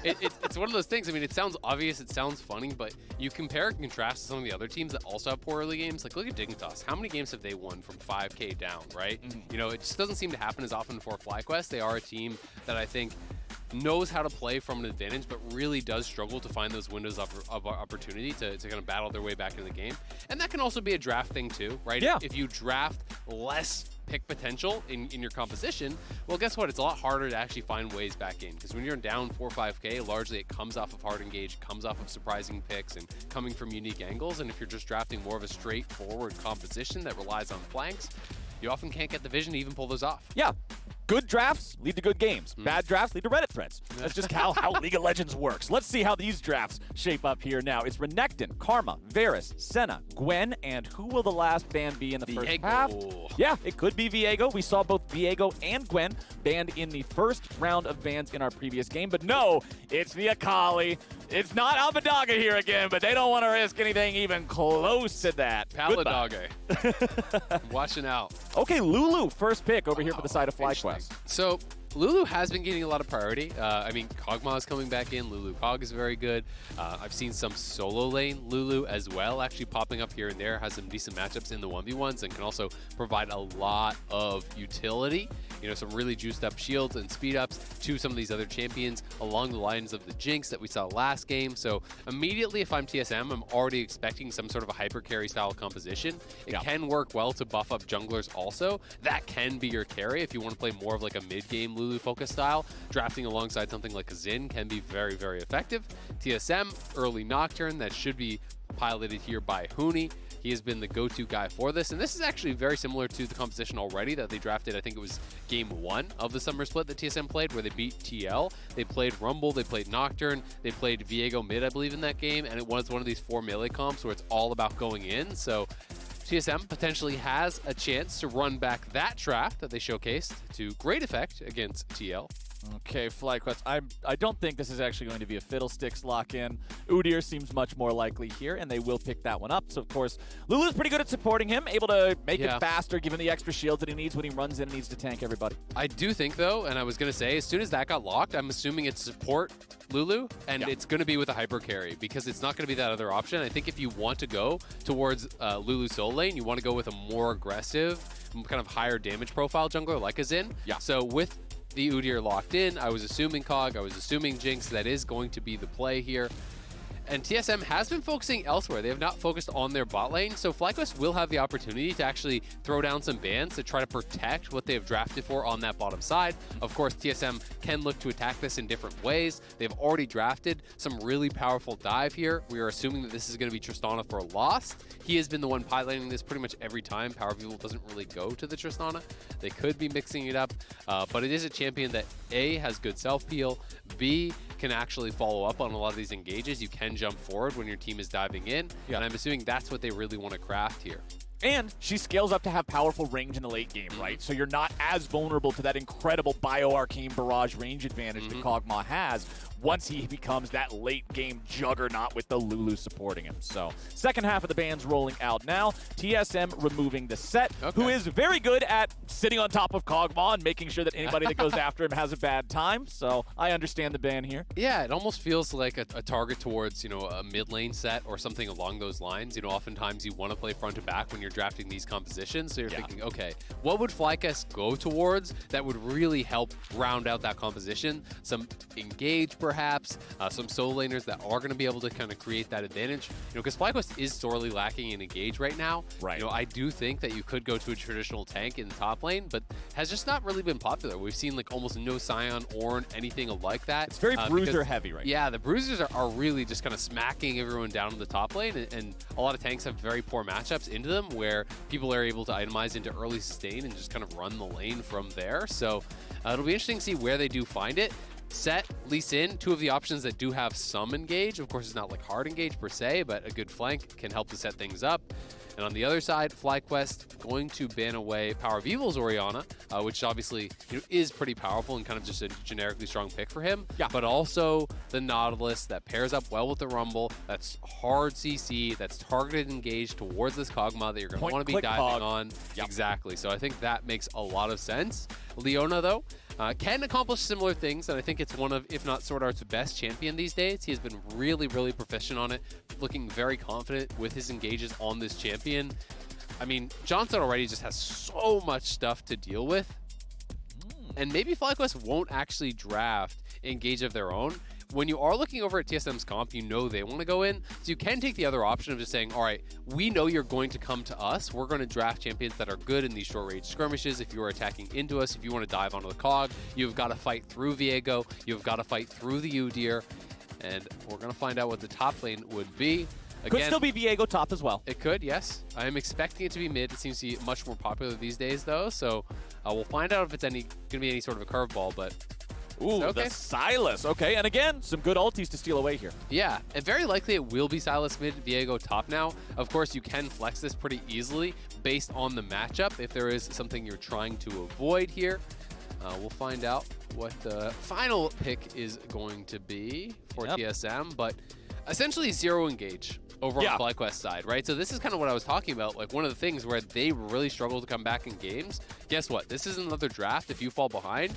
It's one of those things. I mean, it sounds obvious, it sounds funny, but you compare and contrast to some of the other teams that also have poor early games. Like, look at Dignitas. How many games have they won from 5K down, right? You know, it just doesn't seem to happen as often for FlyQuest. They are a team that I think knows how to play from an advantage, but really does struggle to find those windows of opportunity to kind of battle their way back into the game. And that can also be a draft thing too, right? Yeah. If you draft less pick potential in your composition, well, guess what? It's a lot harder to actually find ways back in, because when you're down 4 or 5K, largely it comes off of hard engage, comes off of surprising picks and coming from unique angles. And if you're just drafting more of a straightforward composition that relies on flanks, you often can't get the vision to even pull those off. Yeah. Good drafts lead to good games. Bad drafts lead to Reddit threads. That's just how League of Legends works. Let's see how these drafts shape up here now. It's Renekton, Karma, Varus, Senna, Gwen, and who will the last ban be in the first half? Yeah, it could be Viego. We saw both Viego and Gwen banned in the first round of bans in our previous game. But no, it's the Akali. It's not Abadaga here again, but they don't want to risk anything even close to that. Paladaga. Watching out. Okay, Lulu, first pick over here for the side of FlyQuest. So Lulu has been getting a lot of priority. I mean, Kog'Maw is coming back in. Lulu Kog is very good. I've seen some solo lane Lulu as well, actually popping up here and there. Has some decent matchups in the 1v1s and can also provide a lot of utility. You know, some really juiced up shields and speed ups to some of these other champions along the lines of the Jinx that we saw last game. So immediately, if I'm TSM, I'm already expecting some sort of a hyper carry style composition. It can work well to buff up junglers also. That can be your carry if you want to play more of like a mid-game Lulu focus style. Drafting alongside something like a Xin can be very, very effective. TSM, early Nocturne, that should be piloted here by Huni. He has been the go-to guy for this, and this is actually very similar to the composition already that they drafted. I think it was game 1 of the summer split that TSM played, where they beat TL. They played Rumble, they played Nocturne, they played Viego mid, I believe, in that game, and it was one of these 4 melee comps where it's all about going in. So TSM potentially has a chance to run back that draft that they showcased to great effect against TL. Okay, FlyQuest, I don't think this is actually going to be a Fiddlesticks lock-in. Udyr seems much more likely here, and they will pick that one up. So, of course, Lulu's pretty good at supporting him, able to make it faster, give him the extra shields that he needs when he runs in and needs to tank everybody. I do think, though, and I was going to say, as soon as that got locked, I'm assuming it's support Lulu, and it's going to be with a hyper carry, because it's not going to be that other option. I think if you want to go towards Lulu soul lane, you want to go with a more aggressive, kind of higher damage profile jungler like a Xin. So with the Udyr locked in, I was assuming Kog, I was assuming Jinx. That is going to be the play here. And TSM has been focusing elsewhere. They have not focused on their bot lane, so FlyQuest will have the opportunity to actually throw down some bans to try to protect what they have drafted for on that bottom side. Of course, TSM can look to attack this in different ways. They've already drafted some really powerful dive here. We are assuming that this is going to be Tristana for Lost. He has been the one piloting this pretty much every time. Power Evil doesn't really go to the Tristana. They could be mixing it up, but it is a champion that A, has good self-peel, B, can actually follow up on a lot of these engages. You can jump forward when your team is diving in, and I'm assuming that's what they really want to craft here. And she scales up to have powerful range in the late game, right? So you're not as vulnerable to that incredible Bio-Arcane Barrage range advantage that Kog'Maw has once he becomes that late game juggernaut with the Lulu supporting him. So second half of the bands rolling out now. TSM removing the set, who is very good at sitting on top of Kog'Maw and making sure that anybody that goes after him has a bad time. So I understand the ban here. Yeah, it almost feels like a target towards, you know, a mid lane set or something along those lines. You know, oftentimes you want to play front to back when you're drafting these compositions. So you're thinking, okay, what would FlyQuest go towards that would really help round out that composition? Some engage, perhaps, some solo laners that are going to be able to kind of create that advantage. You know, because FlyQuest is sorely lacking in engage right now. You know, I do think that you could go to a traditional tank in the top lane, but has just not really been popular. We've seen like almost no Scion, Ornn, anything like that. It's very bruiser heavy right now. Yeah, the bruisers are really just kind of smacking everyone down in the top lane, and a lot of tanks have very poor matchups into them where people are able to itemize into early sustain and just kind of run the lane from there. So it'll be interesting to see where they do find it. Set, Lee Sin, two of the options that do have some engage. Of course, it's not like hard engage per se, but a good flank can help to set things up. And on the other side, FlyQuest going to ban away Power of Evil's Orianna, which obviously, you know, is pretty powerful and kind of just a generically strong pick for him. But also the Nautilus that pairs up well with the Rumble. That's hard CC, that's targeted engage towards this Kog'Maw that you're going to want to be diving on. Exactly. So I think that makes a lot of sense. Leona, though, can accomplish similar things, and I think it's one of, if not Sword Art's best champion these days. He has been really, really proficient on it, looking very confident with his engages on this champion. I mean, Johnson already just has so much stuff to deal with, and maybe FlyQuest won't actually draft engage of their own. When you are looking over at TSM's comp, you know they want to go in, so you can take the other option of just saying, all right, we know you're going to come to us. We're going to draft champions that are good in these short-range skirmishes. If you are attacking into us, if you want to dive onto the Cog, you've got to fight through Viego, you've got to fight through the Udyr, and we're going to find out what the top lane would be. Again, could still be Viego top as well. It could, yes. I am expecting it to be mid. It seems to be much more popular these days, though, so we'll find out if it's going to be any sort of a curveball, but... Ooh, okay. The Silas. Okay, and again, some good ultis to steal away here. Yeah, and very likely it will be Silas mid, Viego top now. Of course, you can flex this pretty easily based on the matchup if there is something you're trying to avoid here. We'll find out what the final pick is going to be for TSM, but essentially zero engage over on FlyQuest side, right? So this is kind of what I was talking about, like one of the things where they really struggle to come back in games. Guess what? This is another draft. If you fall behind,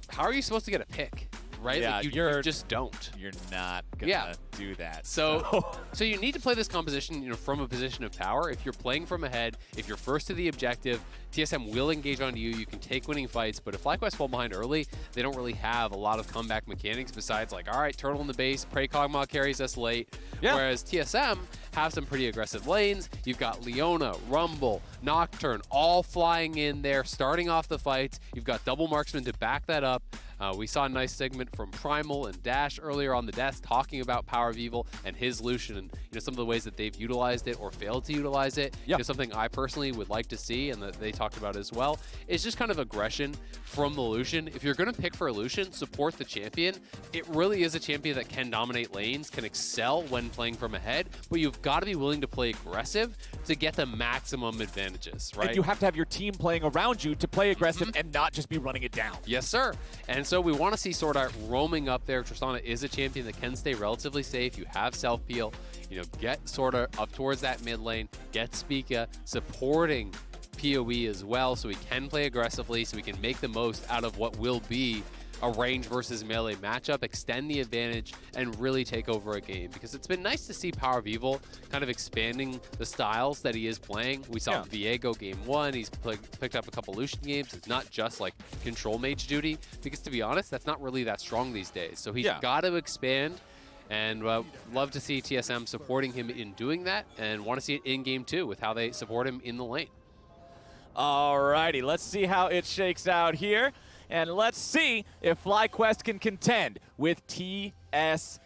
how are you supposed to get a pick, right? Yeah, like you just don't. You're not gonna do that. So you need to play this composition, from a position of power. If you're playing from ahead, if you're first to the objective, TSM will engage onto you. You can take winning fights, but if FlyQuest fall behind early, they don't really have a lot of comeback mechanics besides like, all right, turtle in the base, pray Kog'Maw carries us late. Whereas TSM have some pretty aggressive lanes. You've got Leona, Rumble, Nocturne, all flying in there, starting off the fights. You've got double marksman to back that up. We saw a nice segment from Primal and Dash earlier on the desk talking about Power of Evil and his Lucian and some of the ways that they've utilized it or failed to utilize it. Something I personally would like to see and that they talked about as well is just kind of aggression from the Lucian. If you're going to pick for a Lucian, support the champion. It really is a champion that can dominate lanes, can excel when playing from ahead, but you've got to be willing to play aggressive to get the maximum advantages, right? And you have to have your team playing around you to play aggressive and not just be running it down. Yes, sir. And so we want to see Sword Art roaming up there. Tristana is a champion that can stay relatively safe. You have self-peel. Get Sword Art up towards that mid lane. Get Spica supporting PoE as well so we can play aggressively, so we can make the most out of what will be a range versus melee matchup, extend the advantage, and really take over a game. Because it's been nice to see Power of Evil kind of expanding the styles that he is playing. We saw Viego game 1. He's picked up a couple Lucian games. It's not just like control mage duty, because to be honest, that's not really that strong these days. So he's got to expand, and love to see TSM supporting him in doing that, and want to see it in game 2 with how they support him in the lane. Alrighty, let's see how it shakes out here. And let's see if FlyQuest can contend with TSM.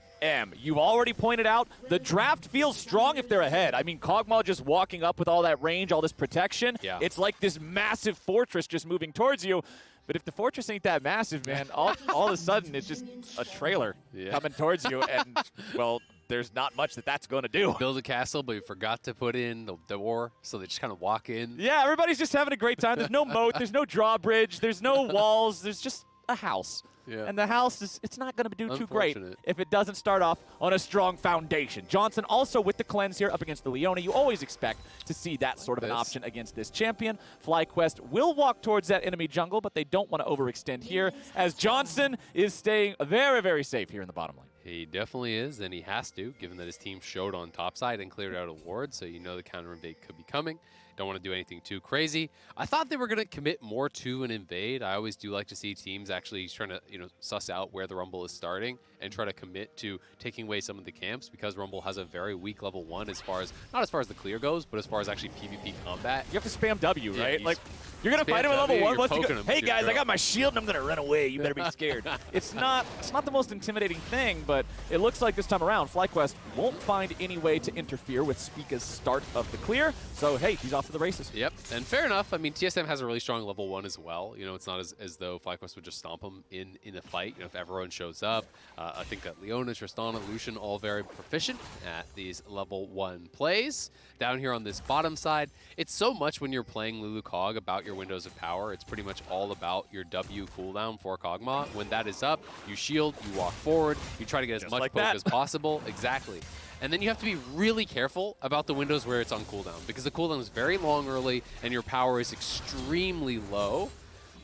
You've already pointed out the draft feels strong if they're ahead. I mean, Kog'Maw just walking up with all that range, all this protection. It's like this massive fortress just moving towards you. But if the fortress ain't that massive, man, all of a sudden it's just a trailer coming towards you. And, well, there's not much that's going to do. Build a castle, but you forgot to put in the door, so they just kind of walk in. Yeah, everybody's just having a great time. There's no moat, there's no drawbridge, there's no walls, there's just a house. And the house, it's not going to do too great if it doesn't start off on a strong foundation. Johnson also with the cleanse here up against the Leona. You always expect to see that sort of an option against this champion. FlyQuest will walk towards that enemy jungle, but they don't want to overextend here, as Johnson is staying very, very safe here in the bottom lane. He definitely is, and he has to, given that his team showed on top side and cleared out a ward, so the counter invade could be coming. Don't want to do anything too crazy. I thought they were going to commit more to an invade. I always do like to see teams actually trying to, suss out where the Rumble is starting and try to commit to taking away some of the camps, because Rumble has a very weak level 1 as far as, not as far as the clear goes, but as far as actually PvP combat. You have to spam W, right? Like, you're going to fight him at level 1 once you go, hey guys, I got my shield and I'm going to run away. You better be scared. It's not the most intimidating thing, but it looks like this time around, FlyQuest won't find any way to interfere with Spica's start of the clear. So, hey, he's off to the races. Yep, and fair enough. I mean, TSM has a really strong level 1 as well. It's not as though FlyQuest would just stomp him in a fight. If everyone shows up, I think that Leona, Tristana, Lucian, all very proficient at these level 1 plays. Down here on this bottom side, it's so much when you're playing Lulu Cog about your windows of power. It's pretty much all about your W cooldown for Kog'Maw. When that is up, you shield, you walk forward, you try to get as much poke as possible. Exactly. And then you have to be really careful about the windows where it's on cooldown, because the cooldown is very long early and your power is extremely low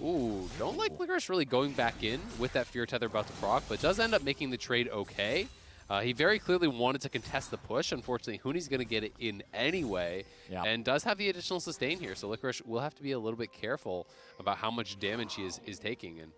Ooh, don't like Licorice really going back in with that Fear Tether about to proc, but does end up making the trade okay. He very clearly wanted to contest the push. Unfortunately, Huni's going to get it in anyway, and does have the additional sustain here. So Licorice will have to be a little bit careful about how much damage he is taking. And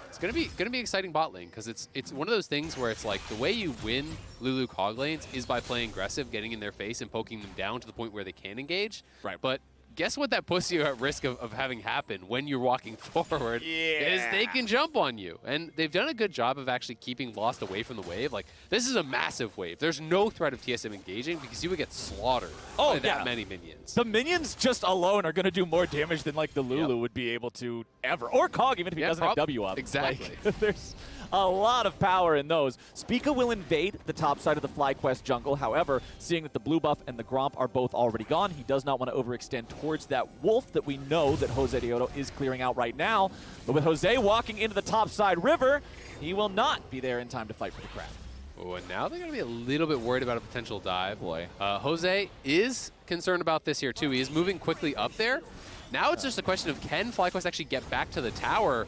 it's going to be exciting bot lane, because it's one of those things where it's like the way you win Lulu Cog lanes is by playing aggressive, getting in their face, and poking them down to the point where they can engage. Right. But guess what that puts you at risk of having happen when you're walking forward is they can jump on you. And they've done a good job of actually keeping Lost away from the wave. Like, this is a massive wave. There's no threat of TSM engaging because you would get slaughtered by that many minions. The minions just alone are going to do more damage than like the Lulu would be able to ever. Or Cog, even if he doesn't have W up. Exactly. Like, there's a lot of power in those. Spica will invade the top side of the FlyQuest jungle. However, seeing that the blue buff and the Gromp are both already gone, he does not want to overextend towards that wolf that we know that Jose Deodo is clearing out right now. But with Jose walking into the top side river, he will not be there in time to fight for the crab. Oh, and now they're going to be a little bit worried about a potential dive. Boy. Jose is concerned about this here, too. He is moving quickly up there. Now it's just a question of, can FlyQuest actually get back to the tower?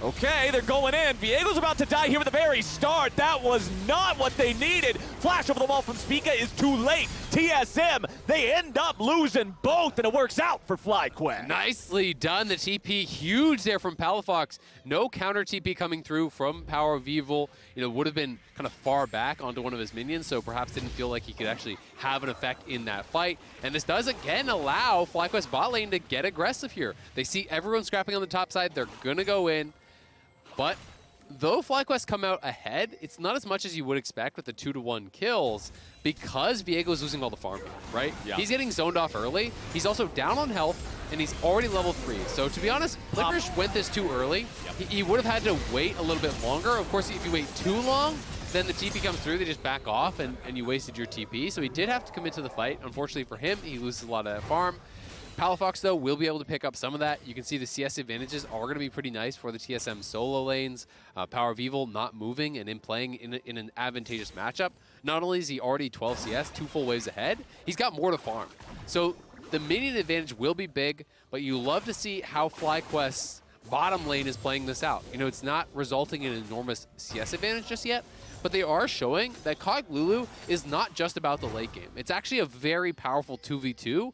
Okay, they're going in. Viego's about to die here at the very start. That was not what they needed. Flash over the wall from Spica is too late. TSM, they end up losing both, and it works out for FlyQuest. Nicely done. The TP huge there from Palafox. No counter TP coming through from Power of Evil. You know, would have been kind of far back onto one of his minions, so perhaps didn't feel like he could actually have an effect in that fight. And this does again allow FlyQuest bot lane to get aggressive here. They see everyone scrapping on the top side. They're going to go in. But though FlyQuest come out ahead, it's not as much as you would expect with the 2-to-1 kills, because Viego's losing all the farm, right? Yeah. He's getting zoned off early. He's also down on health, and he's already level 3. So to be honest, Licorice went this too early. He would have had to wait a little bit longer. Of course, if you wait too long, then the TP comes through, they just back off, and you wasted your TP. So he did have to commit to the fight. Unfortunately for him, he loses a lot of farm. Palafox, though, will be able to pick up some of that. You can see the CS advantages are going to be pretty nice for the TSM solo lanes. Power of Evil not moving and in playing in an advantageous matchup. Not only is he already 12 CS, 2 full waves ahead, he's got more to farm. So the minion advantage will be big, but you love to see how FlyQuest's bottom lane is playing this out. You know, it's not resulting in an enormous CS advantage just yet, but they are showing that Cog Lulu is not just about the late game. It's actually a very powerful 2v2,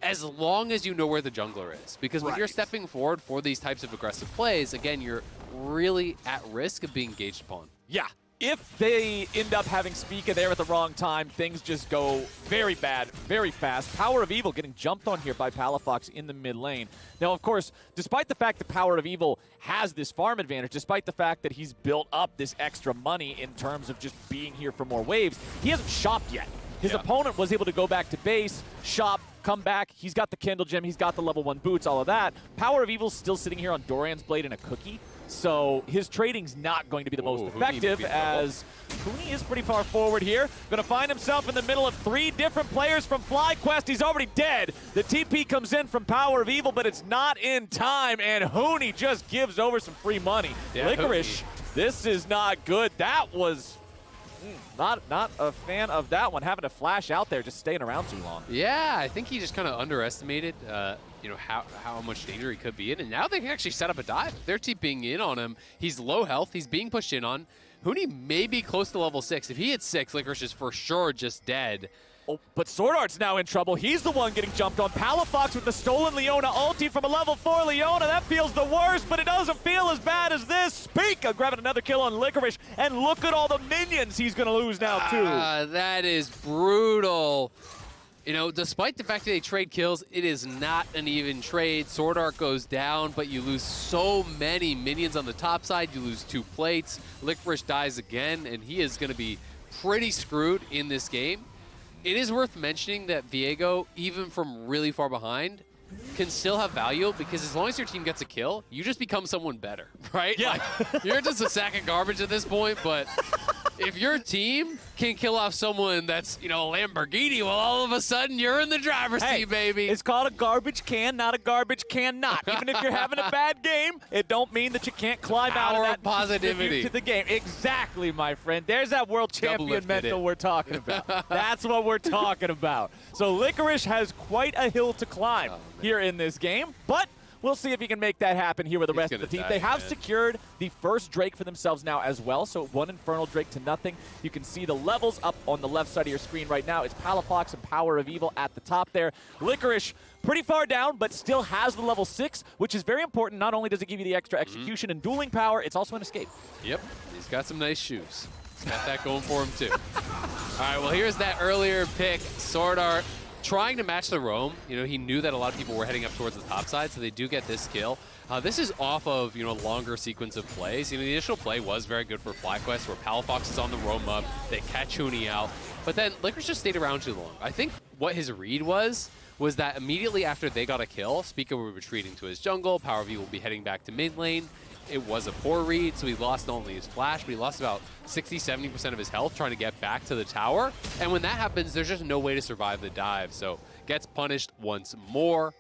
as long as you know where the jungler is. Because when you're stepping forward for these types of aggressive plays, again, you're really at risk of being engaged upon. Yeah. If they end up having Spica there at the wrong time, things just go very bad, very fast. Power of Evil getting jumped on here by Palafox in the mid lane. Now, of course, despite the fact that Power of Evil has this farm advantage, despite the fact that he's built up this extra money in terms of just being here for more waves, he hasn't shopped yet. His opponent was able to go back to base, shop, come back. He's got the Kindle Gem. He's got the level 1 boots, all of that. Power of Evil's still sitting here on Dorian's Blade and a cookie. So his trading's not going to be the most effective, as Huni is pretty far forward here. Going to find himself in the middle of 3 different players from FlyQuest. He's already dead. The TP comes in from Power of Evil, but it's not in time, and Huni just gives over some free money. Licorice, this is not good. That was... Not a fan of that one, having to flash out there, just staying around too long. Yeah, I think he just kind of underestimated, you know, how much danger he could be in, and now they can actually set up a dive. They're TPing in on him. He's low health. He's being pushed in on. Huni may be close to level 6. If he hits 6, Licorice is for sure just dead. Oh, but Sword Art's now in trouble. He's the one getting jumped on. Palafox with the stolen Leona ulti from a level 4 Leona. That feels the worst, but it doesn't feel as bad as this. Spica grabbing another kill on Licorice, and look at all the minions he's going to lose now, too. That is brutal. You know, despite the fact that they trade kills, it is not an even trade. Sword Art goes down, but you lose so many minions on the top side. You lose 2 plates. Licorice dies again, and he is going to be pretty screwed in this game. It is worth mentioning that Viego, even from really far behind, can still have value, because as long as your team gets a kill, you just become someone better, right? Yeah. Like, you're just a sack of garbage at this point, but if your team can kill off someone that's, you know, a Lamborghini, well, all of a sudden you're in the driver's seat, baby. It's called a garbage can, not a garbage can not. Even if you're having a bad game, it don't mean that you can't climb out of that positivity to the game. Exactly, my friend. There's that world champion mental we're talking about. That's what we're talking about. So Licorice has quite a hill to climb here in this game, but We'll see if he can make that happen here with the rest of the team. They have secured the first Drake for themselves now as well, so 1 Infernal Drake to nothing. You can see the levels up on the left side of your screen right now. It's Palafox and Power of Evil at the top there. Licorice pretty far down, but still has the level 6, which is very important. Not only does it give you the extra execution and dueling power, it's also an escape. Yep, he's got some nice shoes. He's got that going for him too. All right, well, here's that earlier pick. Sword Art trying to match the roam. You know, he knew that a lot of people were heading up towards the top side, so they do get this kill. This is off of, you know, longer sequence of plays. You know, the initial play was very good for FlyQuest, where Palafox is on the roam up. They catch Huni out. But then Licorice just stayed around too long. I think what his read was that immediately after they got a kill, Spica will be retreating to his jungle. Power V will be heading back to mid lane. It was a poor read, so he lost not only his flash, but he lost about 60-70% of his health trying to get back to the tower. And when that happens, there's just no way to survive the dive. So gets punished once more.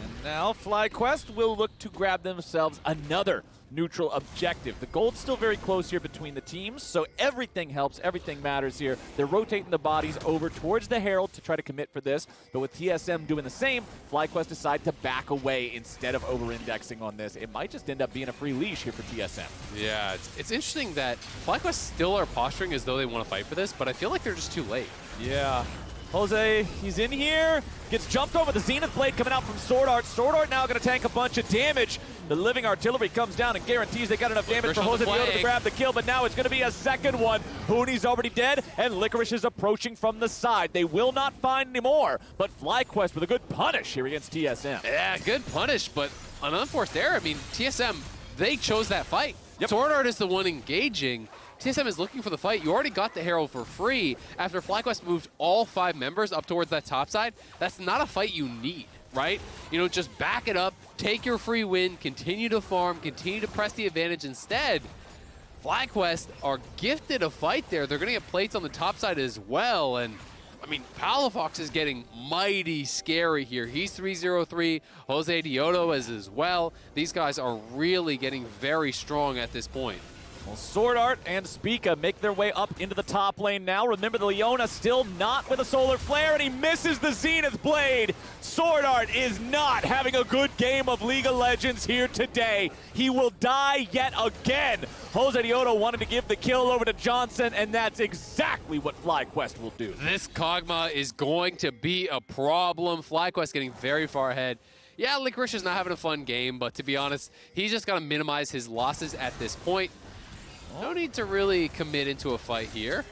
And now FlyQuest will look to grab themselves another neutral objective. The gold's still very close here between the teams, so everything helps, everything matters here. They're rotating the bodies over towards the Herald to try to commit for this, but with TSM doing the same, FlyQuest decide to back away instead of over-indexing on this. It might just end up being a free leash here for TSM. Yeah, it's interesting that FlyQuest still are posturing as though they want to fight for this, but I feel like they're just too late. Yeah. Jose, he's in here, gets jumped over the Zenith Blade coming out from Sword Art. Sword Art now going to tank a bunch of damage. The Living Artillery comes down and guarantees they got enough damage for Jose Dioto to grab the kill, but now it's going to be a second one. Huni's already dead, and Licorice is approaching from the side. They will not find any more, but FlyQuest with a good punish here against TSM. Yeah, good punish, but an unforced error. I mean, TSM, they chose that fight. Yep. Sword Art is the one engaging. TSM is looking for the fight. You already got the Herald for free after FlyQuest moved all 5 members up towards that top side. That's not a fight you need, right? You know, just back it up, take your free win, continue to farm, continue to press the advantage. Instead, FlyQuest are gifted a fight there. They're going to get plates on the top side as well. And, I mean, Palafox is getting mighty scary here. He's 3-0-3. Jose Dioto is as well. These guys are really getting very strong at this point. Well, Sword Art and Spica make their way up into the top lane now. Remember, the Leona still not with a Solar Flare, and he misses the Zenith Blade. Sword Art is not having a good game of League of Legends here today. He will die yet again. Jose Dioto wanted to give the kill over to Johnson, and that's exactly what FlyQuest will do. This Kog'Maw is going to be a problem. FlyQuest getting very far ahead. Yeah, Licorice is not having a fun game, but to be honest, he's just got to minimize his losses at this point. No need to really commit into a fight here.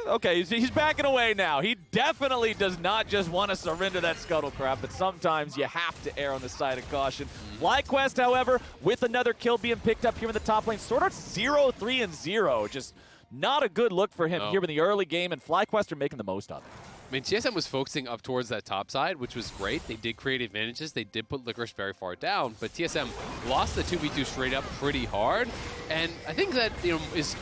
Okay, he's backing away now. He definitely does not just want to surrender that Scuttlecraft, but sometimes you have to err on the side of caution. FlyQuest, however, with another kill being picked up here in the top lane, Sword Art 0-3-0. Just not a good look for him here in the early game, and FlyQuest are making the most of it. I mean, TSM was focusing up towards that top side, which was great. They did create advantages. They did put Licorice very far down, but TSM lost the 2v2 straight up pretty hard. And I think that, you know, is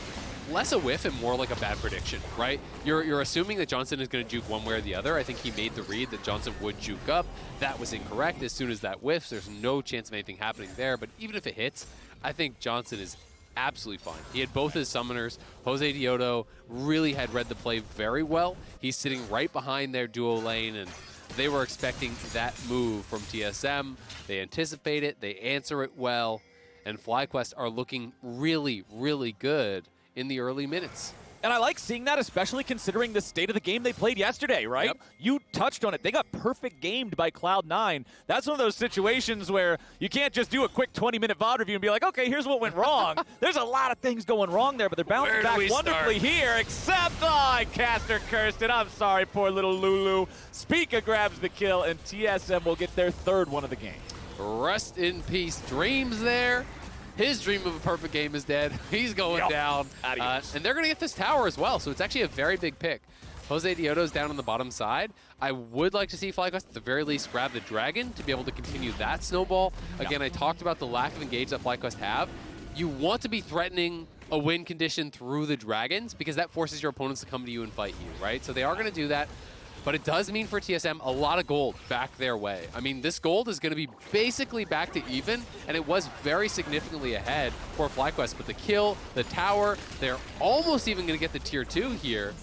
less a whiff and more like a bad prediction, right? You're assuming that Johnson is going to juke one way or the other. I think he made the read that Johnson would juke up. That was incorrect. As soon as that whiffs, there's no chance of anything happening there. But even if it hits, I think Johnson is absolutely fine. He had both his summoners. Jose Dioto really had read the play very well. He's sitting right behind their duo lane, and they were expecting that move from TSM. They anticipate it, they answer it well, and FlyQuest are looking really, really good in the early minutes. And I like seeing that, especially considering the state of the game they played yesterday, right? Yep. You touched on it. They got perfect gamed by Cloud9. That's one of those situations where you can't just do a quick 20-minute VOD review and be like, okay, here's what went wrong. There's a lot of things going wrong there, but they're bouncing back wonderfully here, except, Caster cursed it. I'm sorry, poor little Lulu. Spica grabs the kill, and TSM will get their third one of the game. Rest in peace. Dreams there. His dream of a perfect game is dead. He's going down. And they're going to get this tower as well, so it's actually a very big pick. Jose Dioto's down on the bottom side. I would like to see FlyQuest at the very least grab the dragon to be able to continue that snowball. Again, I talked about the lack of engage that FlyQuest have. You want to be threatening a win condition through the dragons because that forces your opponents to come to you and fight you, right? So they are going to do that. But it does mean for TSM a lot of gold back their way. I mean, this gold is going to be basically back to even, and it was very significantly ahead for FlyQuest. But the kill, the tower, they're almost even going to get the tier 2 here.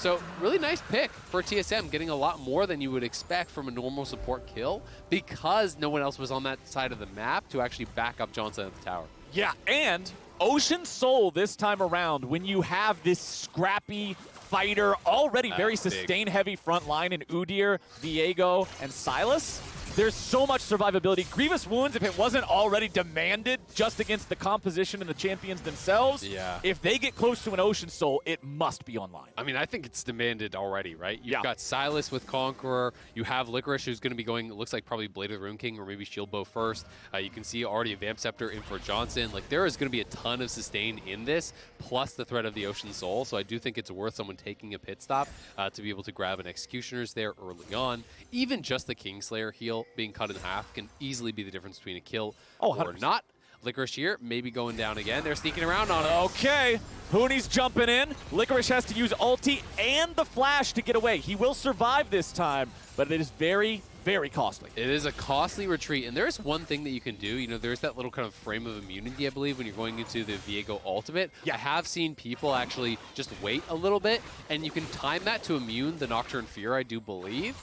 So really nice pick for TSM, getting a lot more than you would expect from a normal support kill because no one else was on that side of the map to actually back up Johnson at the tower. Yeah, and Ocean Soul this time around, when you have this scrappy fighter, already very sustain-heavy front line in Udyr, Viego, and Silas, there's so much survivability. Grievous Wounds, if it wasn't already demanded just against the composition and the champions themselves, if they get close to an Ocean Soul, it must be online. I mean, I think it's demanded already, right? You've got Silas with Conqueror. You have Licorice, who's going to be going, it looks like probably Blade of the Rune King or maybe Shield Bow first. You can see already a Vamp Scepter in for Johnson. Like, there is going to be a ton of sustain in this, plus the threat of the Ocean Soul. So I do think it's worth someone taking a pit stop to be able to grab an Executioner's there early on. Even just the Kingslayer heal being cut in half can easily be the difference between a kill or not. Licorice here, maybe going down again. They're sneaking around on it. Okay, Hooney's jumping in. Licorice has to use ulti and the flash to get away. He will survive this time, but it is very, very costly. It is a costly retreat, and there's one thing that you can do. You know, there's that little kind of frame of immunity, I believe, when you're going into the Viego ultimate. I have seen people actually just wait a little bit, and you can time that to immune the Nocturne Fear, I do believe.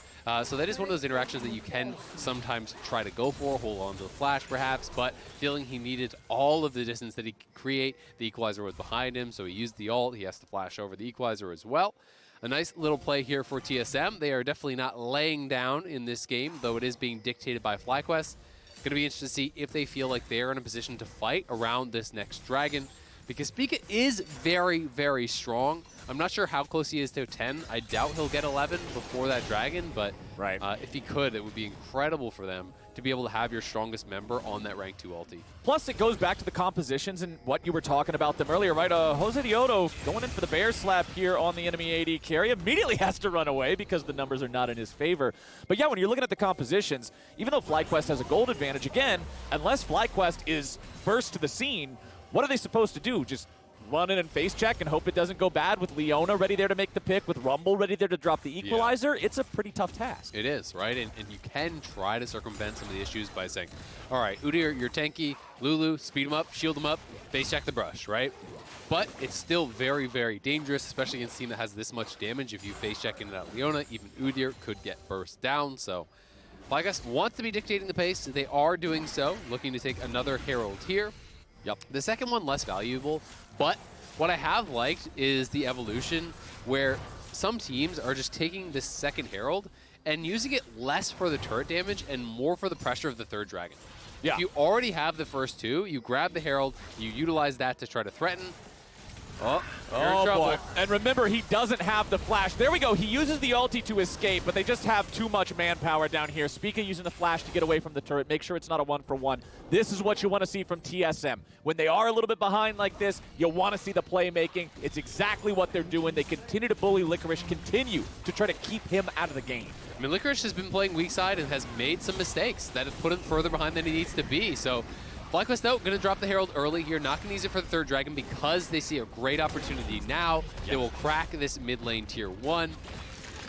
So that is one of those interactions that you can sometimes try to go for, hold on to the flash perhaps, but feeling he needed all of the distance that he could create. The equalizer was behind him, so he used the ult. He has to flash over the equalizer as well. A nice little play here for TSM. They are definitely not laying down in this game, though it is being dictated by FlyQuest. Going to be interesting to see if they feel like they're in a position to fight around this next dragon, because Pika is very, very strong. I'm not sure how close he is to 10. I doubt he'll get 11 before that dragon, but if he could, it would be incredible for them to be able to have your strongest member on that rank 2 ulti. Plus, it goes back to the compositions and what you were talking about them earlier, right? Jose Dioto going in for the bear slap here on the enemy AD carry. Immediately has to run away because the numbers are not in his favor. But yeah, when you're looking at the compositions, even though FlyQuest has a gold advantage, again, unless FlyQuest is first to the scene, what are they supposed to do? Just run in and face check and hope it doesn't go bad with Leona ready there to make the pick, with Rumble ready there to drop the equalizer? It's a pretty tough task. It is, right? And you can try to circumvent some of the issues by saying, all right, Udyr, you're tanky. Lulu, speed him up, shield him up, face check the brush, right? But it's still very, very dangerous, especially against a team that has this much damage. If you face check in and out Leona, even Udyr could get burst down. So FlyQuest wants to be dictating the pace. They are doing so, looking to take another Herald here. The second one less valuable, but what I have liked is the evolution where some teams are just taking this second Herald and using it less for the turret damage and more for the pressure of the third dragon. If you already have the first two, you grab the Herald, you utilize that to try to threaten. Oh, boy. And remember, he doesn't have the flash. There we go. He uses the ulti to escape, but they just have too much manpower down here. Spica using the flash to get away from the turret. Make sure it's not a 1-for-1. This is what you want to see from TSM. When they are a little bit behind like this, you want to see the playmaking. It's exactly what they're doing. They continue to bully Licorice, continue to try to keep him out of the game. I mean, Licorice has been playing weak side and has made some mistakes that have put him further behind than he needs to be. So FlyQuest, though, going to drop the Herald early here, not going to use it for the third dragon because they see a great opportunity now. They will crack this mid lane tier 1,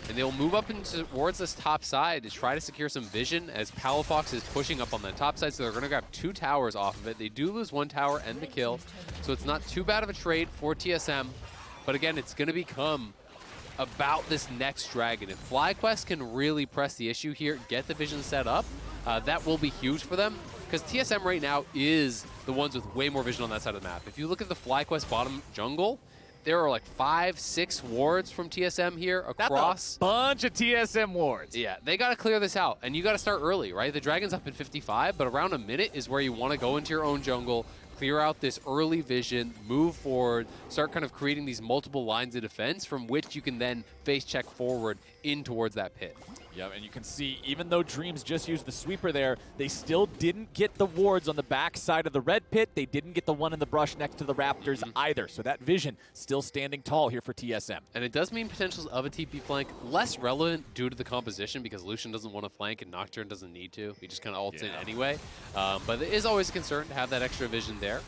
and they will move up towards this top side to try to secure some vision as Palafox is pushing up on the top side, so they're going to grab 2 towers off of it. They do lose 1 tower and the kill, so it's not too bad of a trade for TSM, but again, it's going to become about this next dragon. If FlyQuest can really press the issue here, get the vision set up, that will be huge for them. Because TSM right now is the ones with way more vision on that side of the map. If you look at the FlyQuest bottom jungle, there are like 5, 6 wards from TSM here across. That's a bunch of TSM wards. Yeah, they got to clear this out. And you got to start early, right? The dragon's up in 55, but around a minute is where you want to go into your own jungle, clear out this early vision, move forward, start kind of creating these multiple lines of defense from which you can then face check forward in towards that pit. Yeah, and you can see, even though Dreams just used the sweeper there, they still didn't get the wards on the back side of the red pit. They didn't get the one in the brush next to the Raptors either. So that vision still standing tall here for TSM. And it does mean potentials of a TP flank less relevant due to the composition because Lucian doesn't want to flank and Nocturne doesn't need to. He just kind of ults in anyway. But it is always a concern to have that extra vision there.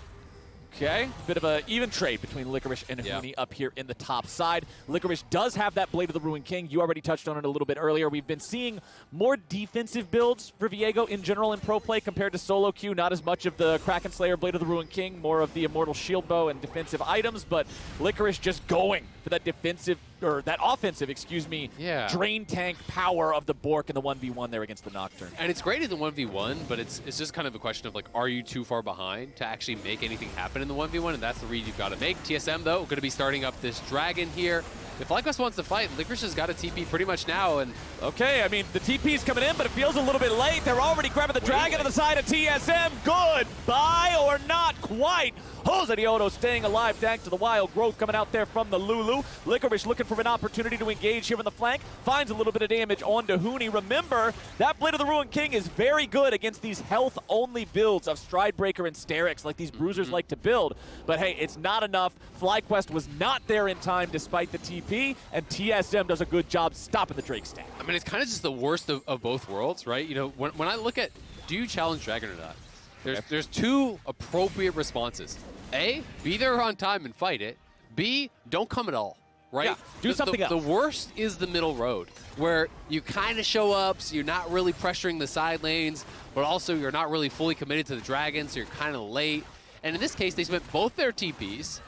Okay, bit of an even trade between Licorice and Yeah. Huni up here in the top side. Licorice does have that Blade of the Ruined King. You already touched on it a little bit earlier. We've been seeing more defensive builds for Viego in general in pro play compared to solo queue. Not as much of the Kraken Slayer, Blade of the Ruined King, more of the Immortal Shield Bow and defensive items, but Licorice just going for that defensive, or that offensive, excuse me, Yeah. drain tank power of the Bork in the 1v1 there against the Nocturne. And it's great in the 1v1, but it's just kind of a question of, like, are you too far behind to actually make anything happen in the 1v1? And that's the read you've got to make. TSM, though, going to be starting up this Dragon here. If FlyQuest wants to fight, Licorice has got a TP pretty much now, and Okay, I mean, the TP's coming in, but it feels a little bit late. They're already grabbing the Dragon on the side of TSM. Goodbye, or not quite. Jose Dioto staying alive thanks to the wild growth coming out there from the Lulu. Licorice looking for an opportunity to engage here on the flank. Finds a little bit of damage onto Huni. Remember, that Blade of the Ruined King is very good against these health-only builds of Stridebreaker and Sterix, like these bruisers like to build. But hey, it's not enough. FlyQuest was not there in time despite the TP, and TSM does a good job stopping the Drake stack. I mean, it's kind of just the worst of both worlds, right? You know, when I look at, do you challenge Dragon or not? There's two appropriate responses. A, be there on time and fight it. B, don't come at all, right? Yeah, do something else. The worst is the middle road, where you kind of show up, so you're not really pressuring the side lanes, but also you're not really fully committed to the Dragon, so you're kind of late. And in this case, they spent both their TPs.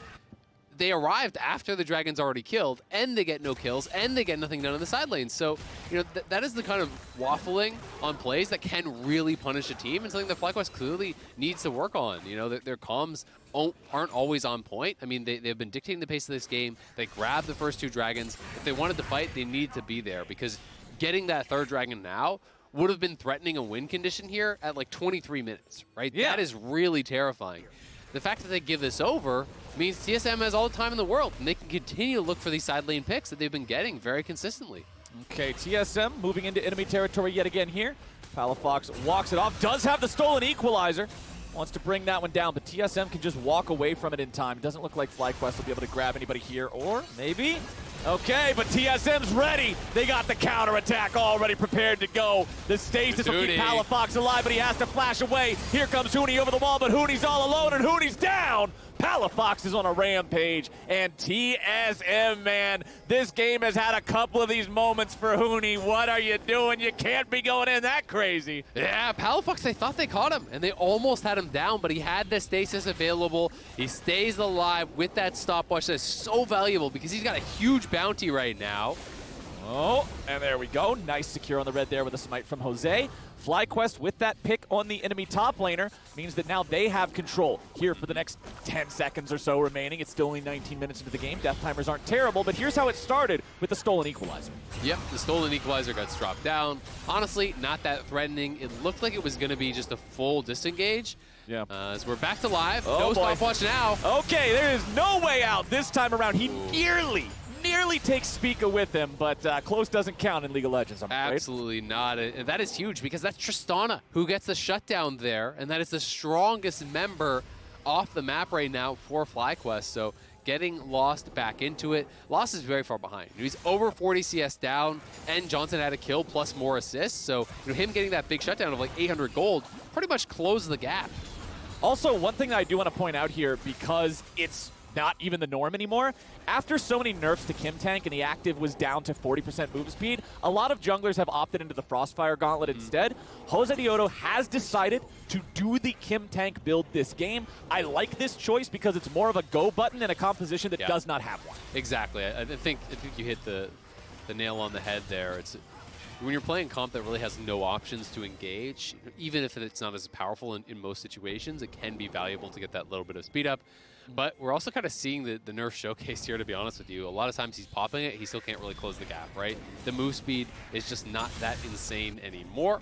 They arrived after the Dragon's already killed, and they get no kills, and they get nothing done in the side lanes. So, you know, that is the kind of waffling on plays that can really punish a team, and something that FlyQuest clearly needs to work on. You know, their comms aren't always on point. I mean, they've been dictating the pace of this game. They grabbed the first two Dragons. If they wanted to fight, they needed to be there, because getting that third Dragon now would have been threatening a win condition here at like 23 minutes, right? Yeah. That is really terrifying. The fact that they give this over means TSM has all the time in the world, and they can continue to look for these side lane picks that they've been getting very consistently. Okay, TSM moving into enemy territory yet again here. Palafox walks it off, does have the stolen equalizer. Wants to bring that one down, but TSM can just walk away from it in time. Doesn't look like FlyQuest will be able to grab anybody here, or maybe? Okay, but TSM's ready. They got the counterattack already prepared to go. The stasis will keep Palafox alive, but he has to flash away. Here comes Huni over the wall, but Huni's all alone, and Huni's down. Palafox is on a rampage, and TSM, man, this game has had a couple of these moments for Huni. What are you doing? You can't be going in that crazy. Yeah, Palafox, they thought they caught him, and they almost had him down, but he had the stasis available. He stays alive with that stopwatch. That's so valuable because he's got a huge bounty right now. Oh, and there we go. Nice secure on the red there with a smite from Jose. FlyQuest with that pick on the enemy top laner means that now they have control here for the next 10 seconds or so remaining. It's still only 19 minutes into the game. Death timers aren't terrible, but here's how it started with the stolen equalizer. Yep, the stolen equalizer got dropped down. Honestly, not that threatening. It looked like it was going to be just a full disengage. Yeah. As we're back to live. Oh, no boy. stopwatch now. Okay, there is no way out this time around. He nearly takes Spica with him, but close doesn't count in League of Legends, I'm afraid. Absolutely not. And that is huge because that's Tristana who gets the shutdown there, and that is the strongest member off the map right now for FlyQuest. So getting Lost back into it. Lost is very far behind. He's over 40 CS down, and Johnson had a kill plus more assists. So him getting that big shutdown of like 800 gold pretty much closes the gap. Also, one thing that I do want to point out here, because it's not even the norm anymore, after so many nerfs to Kim Tank and the active was down to 40% move speed, a lot of junglers have opted into the Frostfire Gauntlet instead. Jose Dioto has decided to do the Kim Tank build this game. I like this choice because it's more of a go button in a composition that does not have one. Exactly. I think you hit the nail on the head there. It's when you're playing comp that really has no options to engage, even if it's not as powerful in most situations, it can be valuable to get that little bit of speed up. But we're also kind of seeing the nerf showcase here, to be honest with you. A lot of times he's popping it, he still can't really close the gap, right? The move speed is just not that insane anymore.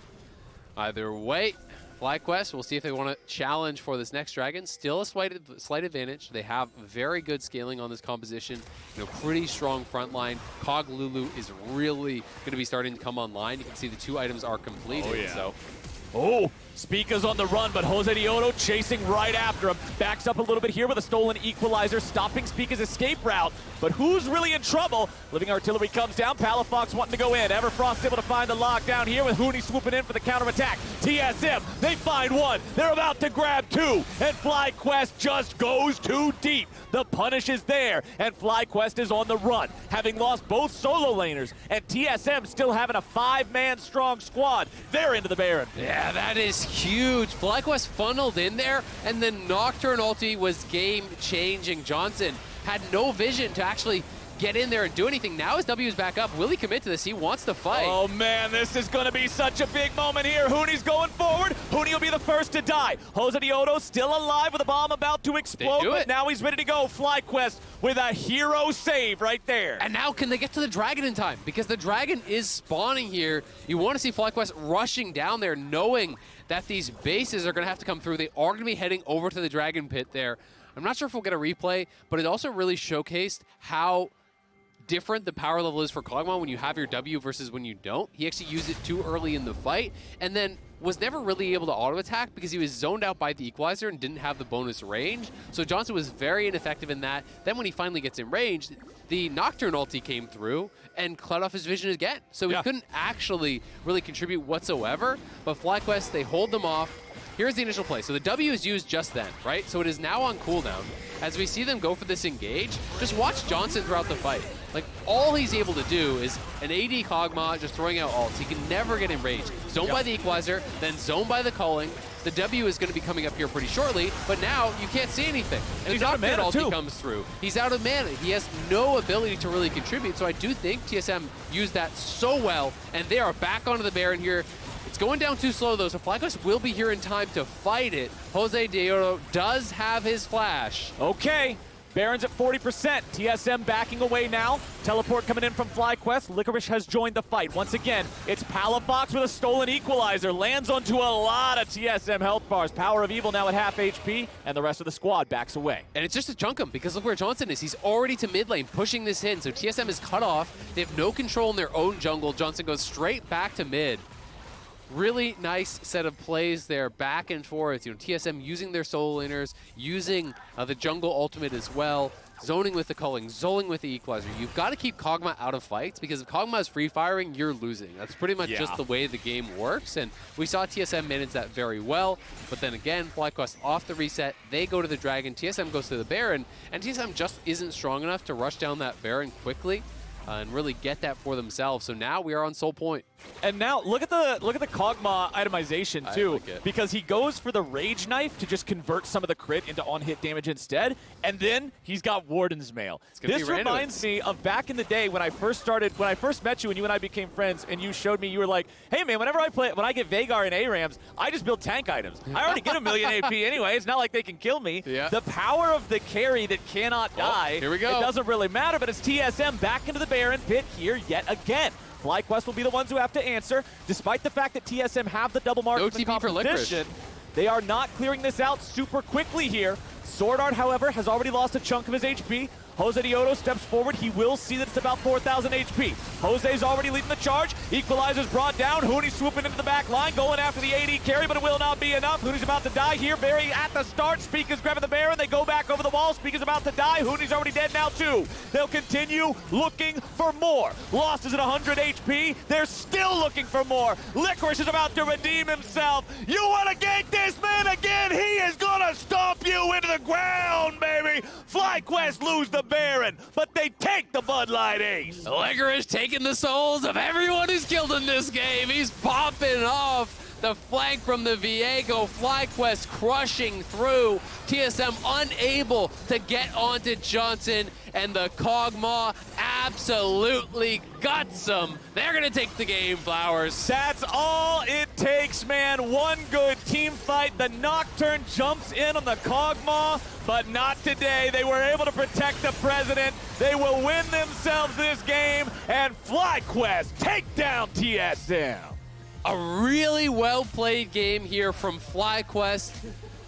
Either way, FlyQuest, we'll see if they want to challenge for this next Dragon. Still a slight advantage. They have very good scaling on this composition. Pretty strong front line. Cog Lulu is really going to be starting to come online. You can see the two items are completed. Oh, yeah. So Oh, Spica's on the run, but Jose Dioto chasing right after him. Backs up a little bit here with a stolen equalizer, stopping Spica's escape route. But who's really in trouble? Living Artillery comes down, Palafox wanting to go in. Everfrost able to find the lockdown here with Huni swooping in for the counterattack. TSM, they find one. They're about to grab two, and FlyQuest just goes too deep. The punish is there, and FlyQuest is on the run, having lost both solo laners, and TSM still having a 5-man strong squad. They're into the Baron. Yeah, that is huge. FlyQuest funneled in there, and the Nocturne ulti was game-changing. Johnson had no vision to actually get in there and do anything. Now his W is back up. Will he commit to this? He wants to fight. Oh man, this is going to be such a big moment here. Huni's going forward. Huni will be the first to die. Jose Dioto still alive with a bomb about to explode, but now he's ready to go. FlyQuest with a hero save right there. And now can they get to the Dragon in time? Because the Dragon is spawning here. You want to see FlyQuest rushing down there, knowing that these bases are going to have to come through. They are going to be heading over to the Dragon pit there. I'm not sure if we'll get a replay, but it also really showcased how different the power level is for Kog'Maw when you have your W versus when you don't. He actually used it too early in the fight, and then was never really able to auto-attack because he was zoned out by the equalizer and didn't have the bonus range. So Johnson was very ineffective in that. Then when he finally gets in range, the Nocturne ulti came through and cut off his vision again. So he couldn't actually really contribute whatsoever, but FlyQuest, they hold them off. Here's the initial play. So the W is used just then, right? So it is now on cooldown. As we see them go for this engage, just watch Johnson throughout the fight. Like, all he's able to do is an AD Kog'Maw just throwing out ults. He can never get in range. Zoned by the equalizer, then zoned by the culling. The W is going to be coming up here pretty shortly, but now you can't see anything. And he's out of mana ulti comes through. He's out of mana. He has no ability to really contribute. So I do think TSM used that so well, and they are back onto the Baron here. It's going down too slow, though, so FlyQuest will be here in time to fight it. Jose Dioto does have his flash. Okay, Baron's at 40%. TSM backing away now. Teleport coming in from FlyQuest. Licorice has joined the fight. Once again, it's Palafox with a stolen equalizer. Lands onto a lot of TSM health bars. Power of Evil now at half HP, and the rest of the squad backs away. And it's just to chunk him, because look where Johnson is. He's already to mid lane, pushing this in. So TSM is cut off. They have no control in their own jungle. Johnson goes straight back to mid. Really nice set of plays there, back and forth. You know, TSM using their solo laners, using the jungle ultimate as well, zoning with the culling, zoning with the equalizer. You've got to keep Kog'Maw out of fights, because if Kog'Maw is free firing, you're losing. That's pretty much just the way the game works, and we saw TSM manage that very well. But then again, FlyQuest off the reset, they go to the Dragon, TSM goes to the Baron, and TSM just isn't strong enough to rush down that Baron quickly and really get that for themselves. So now we are on Soul Point. And now look at the Kog'Maw itemization too, because he goes for the Rage Knife to just convert some of the crit into on-hit damage instead, and then he's got Warden's Mail. This reminds me of back in the day when I first met you and you and I became friends, and you showed me, you were like, hey man, when I get Veigar and ARAMs, I just build tank items. I already get a million AP anyway, it's not like they can kill me. The power of the carry that cannot die, here we go. It doesn't really matter, but it's TSM back into the Baron pit here yet again. FlyQuest will be the ones who have to answer. Despite the fact that TSM have the double mark no in the TP competition, they are not clearing this out super quickly here. Sword Art, however, has already lost a chunk of his HP. Jose Dioto steps forward. He will see that it's about 4,000 HP. Jose's already leading the charge. Equalizer's brought down. Huni swooping into the back line, going after the AD carry, but it will not be enough. Huni's about to die here. Very at the start. Spica's grabbing the Baron. They go back over the wall. Spica's about to die. Huni's already dead now, too. They'll continue looking for more. Lost is at 100 HP. They're still looking for more. Licorice is about to redeem himself. You want to gank this man again? He is going to stomp you into the ground, baby. FlyQuest lose the Baron, but they take the Bud Light Ace. Licorice taking the souls of everyone who's killed in this game. He's popping off the flank from the Viego. FlyQuest crushing through. TSM unable to get onto Johnson, and the Kog'Maw absolutely guts him. They're going to take the game, Flowers. That's all it takes, man. One good team fight. The Nocturne jumps in on the Kog'Maw, but not today. They were able to protect the President. They will win themselves this game, and FlyQuest take down TSM. A really well-played game here from FlyQuest.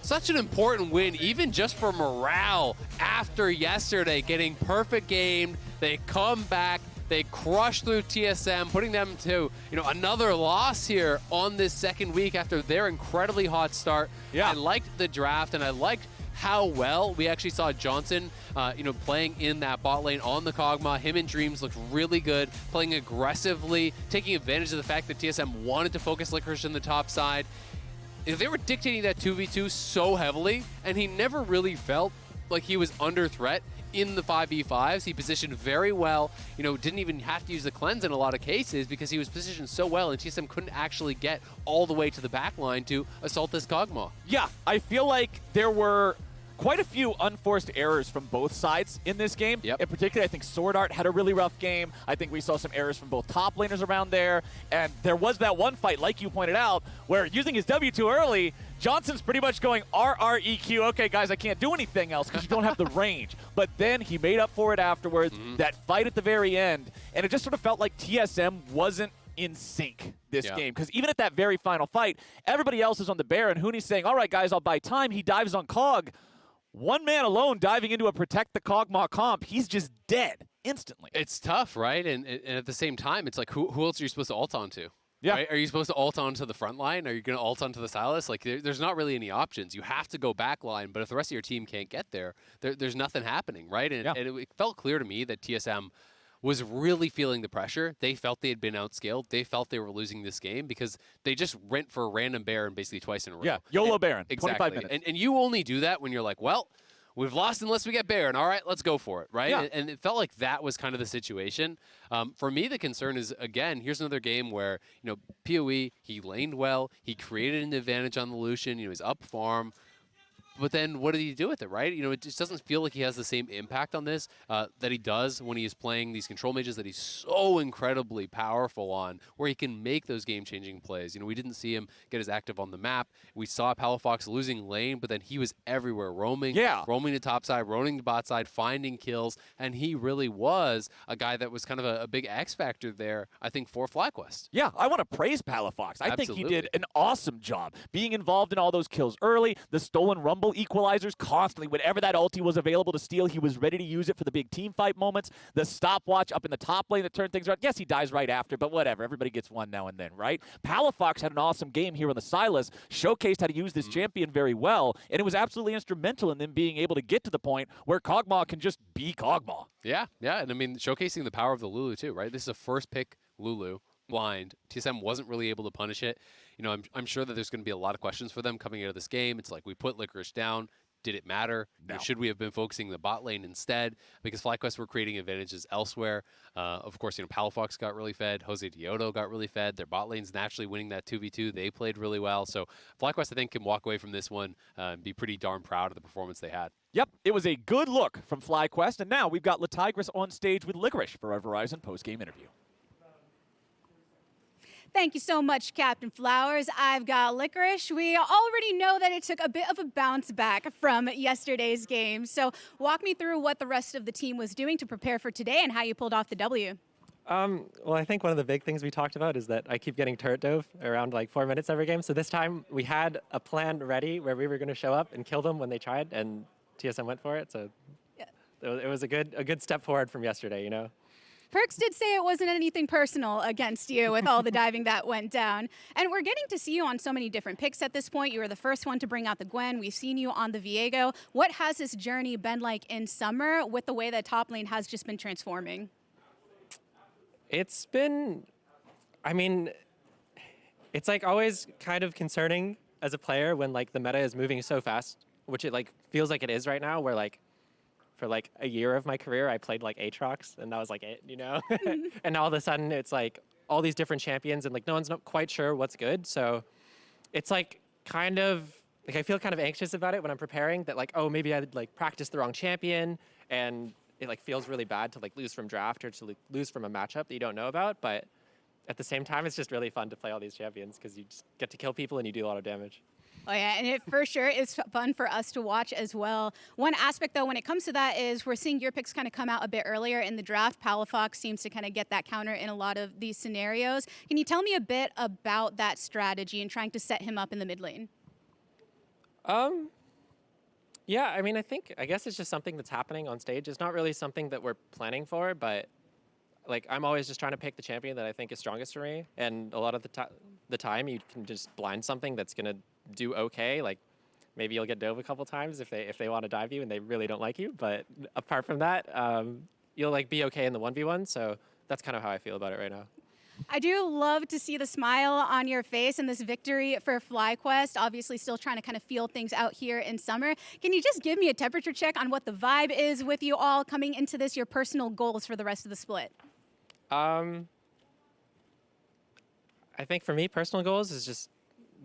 Such an important win, even just for morale after yesterday, getting perfect gamed. They come back, They crushed through TSM, putting them to another loss here on this second week after their incredibly hot start. Yeah. I liked the draft, and I liked how well we actually saw Johnson, playing in that bot lane on the Kog'Maw. Him and Dreams looked really good, playing aggressively, taking advantage of the fact that TSM wanted to focus Licorice in the top side. They were dictating that 2v2 so heavily, and he never really felt like he was under threat in the 5v5s. He positioned very well, didn't even have to use the cleanse in a lot of cases because he was positioned so well, and TSM couldn't actually get all the way to the back line to assault this Kog'Maw. Yeah, I feel like there were quite a few unforced errors from both sides in this game. Yep. In particular, I think Sword Art had a really rough game. I think we saw some errors from both top laners around there. And there was that one fight, like you pointed out, where using his W too early, Johnson's pretty much going RREQ. Okay, guys, I can't do anything else because you don't have the range. But then he made up for it afterwards. That fight at the very end, and it just sort of felt like TSM wasn't in sync this game, because even at that very final fight, everybody else is on the Baron. Hooney's saying, all right, guys, I'll buy time. He dives on Cog. One man alone diving into a protect the Kog'Maw comp, he's just dead instantly. It's tough, right? And at the same time, it's like, who else are you supposed to ult onto? Yeah. Right? Are you supposed to ult onto the front line? Are you going to ult onto the Sylas? Like, there's not really any options. You have to go back line, but if the rest of your team can't get there's nothing happening, right? And, and it felt clear to me that TSM was really feeling the pressure. They felt they had been outscaled. They felt they were losing this game because they just went for a random Baron basically twice in a row. Yeah, YOLO Baron, exactly. 25 minutes. And you only do that when you're like, well, we've lost unless we get Baron. All right, let's go for it, right? Yeah. And it felt like that was kind of the situation. For me, the concern is, again, here's another game where, PoE, he laned well. He created an advantage on the Lucian. He's up farm. But then what did he do with it, right? It just doesn't feel like he has the same impact on this that he does when he is playing these control mages that he's so incredibly powerful on, where he can make those game-changing plays. We didn't see him get as active on the map. We saw Palafox losing lane, but then he was everywhere, roaming to top side, roaming to bot side, finding kills, and he really was a guy that was kind of a big X factor there, I think, for FlyQuest. Yeah, I want to praise Palafox. I think he Absolutely. did an awesome job being involved in all those kills early, the stolen Rumble equalizers constantly. Whenever that ulti was available to steal, he was ready to use it for the big team fight moments. The stopwatch up in the top lane that turned things around. Yes, he dies right after, but whatever. Everybody gets one now and then, right? Palafox had an awesome game here on the Sylas, showcased how to use this champion very well, and it was absolutely instrumental in them being able to get to the point where Kog'Maw can just be Kog'Maw. Yeah, and I mean, showcasing the power of the Lulu too, right? This is a first pick Lulu. Blind. TSM wasn't really able to punish it. I'm sure that there's going to be a lot of questions for them coming out of this game. It's like, we put Licorice down. Did it matter? No. Should we have been focusing the bot lane instead? Because FlyQuest were creating advantages elsewhere. Of course, Palafox got really fed. Jose Diodo got really fed. Their bot lane's naturally winning that 2v2. They played really well. So FlyQuest, I think, can walk away from this one and be pretty darn proud of the performance they had. Yep, it was a good look from FlyQuest, and now we've got Latigris on stage with Licorice for our Verizon post-game interview. Thank you so much, Captain Flowers. I've got Licorice. We already know that it took a bit of a bounce back from yesterday's game. So walk me through what the rest of the team was doing to prepare for today and how you pulled off the W. Well, I think one of the big things we talked about is that I keep getting turret dove around like 4 minutes every game. So this time we had a plan ready where we were going to show up and kill them when they tried, and TSM went for it. So it was a good step forward from yesterday, Perks did say it wasn't anything personal against you with all the diving that went down. And we're getting to see you on so many different picks at this point. You were the first one to bring out the Gwen. We've seen you on the Viego. What has this journey been like in Summer with the way that top lane has just been transforming? It's been, it's like always kind of concerning as a player when like the meta is moving so fast, which it like feels like it is right now, where like for like a year of my career, I played like Aatrox, and that was like it, And all of a sudden, it's like all these different champions, and like no one's not quite sure what's good. So it's like kind of like I feel kind of anxious about it when I'm preparing. That like, oh, maybe I like practiced the wrong champion, and it like feels really bad to like lose from draft or to like, lose from a matchup that you don't know about. But at the same time, it's just really fun to play all these champions because you just get to kill people and you do a lot of damage. Oh yeah, and it for sure is fun for us to watch as well. One aspect though, when it comes to that, is we're seeing your picks kind of come out a bit earlier in the draft. Palafox seems to kind of get that counter in a lot of these scenarios. Can you tell me a bit about that strategy and trying to set him up in the mid lane? Yeah, I guess it's just something that's happening on stage. It's not really something that we're planning for, but like I'm always just trying to pick the champion that I think is strongest for me, and a lot of the time you can just blind something that's gonna do okay. Like maybe you'll get dove a couple times if they want to dive you and they really don't like you, but apart from that, you'll like be okay in the 1v1. So that's kind of how I feel about it right now. I do love to see the smile on your face and this victory for FlyQuest. Obviously, still trying to kind of feel things out here in summer. Can you just give me a temperature check on what the vibe is with you all coming into this, your personal goals for the rest of the split? I think for me, personal goals is just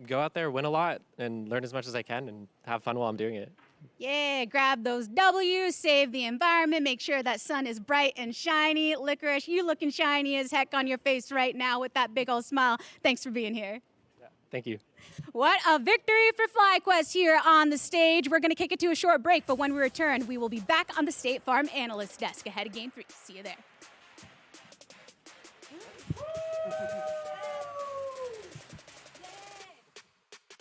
go out there, win a lot, and learn as much as I can and have fun while I'm doing it. Yeah, grab those W's, save the environment, make sure that sun is bright and shiny. Licorice, you looking shiny as heck on your face right now with that big old smile. Thanks for being here. Yeah, thank you. What a victory for FlyQuest here on the stage. We're going to kick it to a short break, but when we return, we will be back on the State Farm Analyst Desk ahead of Game 3. See you there.